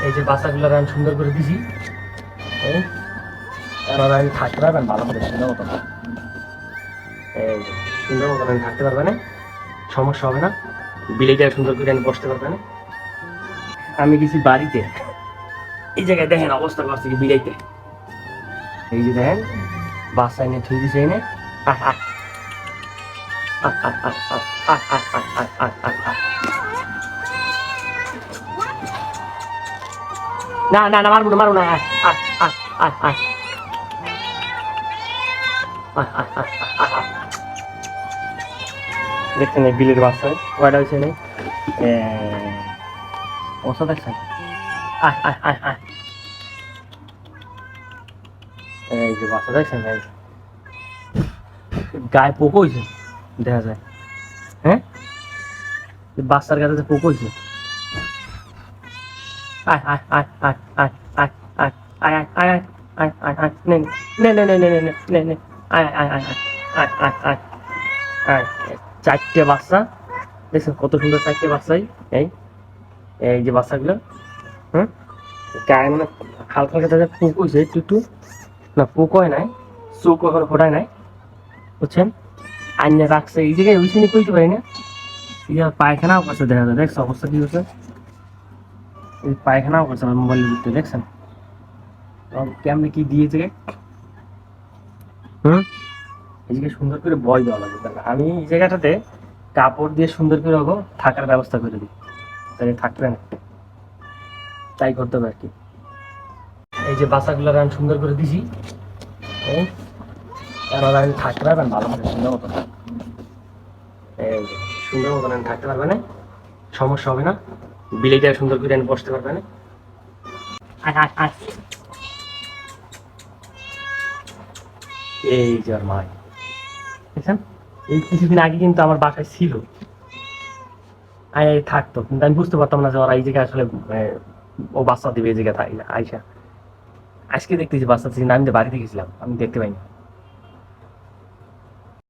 এই যে বাচ্চাগুলো আমি সুন্দর করে দিছি, এনারা আমি থাকতে পারবেন ভালো করে সুন্দর মতন, এই যে সুন্দর মতন আমি থাকতে পারবে না, সমস্যা হবে না। বিলেটা সুন্দর করে আমি বসতে পারবে না। আমি গেছি বাড়িতে, এই জায়গায় দেখেন অবস্থা করছে কি বিলাইতে, এই যে দেখেন বাচ্চা এনে থুই দিছে এনে, আহ আহ আহ আহ আহ আহ আহ আহ আহ আহ আহ। না না না, মারবো না মারবো না, আহ আহ আহ আহ আহ আহ আহ আহ আহ আহ। দেখছেন এই বিলের বাচ্চা কয়টা হয়েছে নেই, অবস্থা দেখছেন, আহ আহ আহ আহ। এই যে বাচ্চা দেখছেন এই গায়ে পোক হয়েছে দেখা যায়, হ্যাঁ বাচ্চার গাছে যে পোক হয়েছে, আয় আয় আয় আয় আয় আয় আয় আয় আয় আয় আয় আয় নে নে নে নে নে নে নে নে আয় আয় আয় আয় আয় আয় আয়। চারটে বাচ্চা দেখছেন কত সুন্দর চারটে বাচ্চাই, এই এই যে বাচ্চাগুলো, হুম গায়ে মানে হালকা হালকা তাদের পোক হয়েছে একটু একটু, না পোক হয় নাই, চোখ এখনো ফোটায় নাই, বুঝছেন। আইনে রাখছে এই জায়গায় ওই সিনে কইতে পারি না, এই পায়খানাও করছে দেখা যায়, দেখছো অবস্থা কি হচ্ছে, এই পায়খানাও করছে আমার মোবাইলের ভিতরে দেখছেন কেমনে কি দিয়েছে, হুম এদিকে সুন্দর করে বয় দেওয়া লাগবে, আমি এই জায়গাটাতে কাপড় দিয়ে সুন্দর করে ওগো থাকার ব্যবস্থা করে দিই, তাহলে থাকবে না, তাই করতে হবে আর কি। এই যে বাচ্চাগুলো আমি সুন্দর করে দিছি, এবার আমি থাকতে পারবেন ভালো করে সুন্দর মতন, এই যে সুন্দর মতন আমি থাকতে পারবে না, সমস্যা হবে না। বিলেটা সুন্দর করে আমি বসতে পারবে না, আয় আয় আয়। এই যে আর মাই দেখছেন, এই কিছুদিন আগে কিন্তু আমার বাসায় ছিল, আয় থাকতো, কিন্তু আমি বুঝতে পারতাম না যে ওরা এই জায়গায় আসলে ও বাচ্চা দিবে এই জায়গায় থাকি না আইসা, আজকে দেখতেছি বাচ্চা ছিল, আমি তো বাড়িতে গেছিলাম আমি দেখতে পাইনি।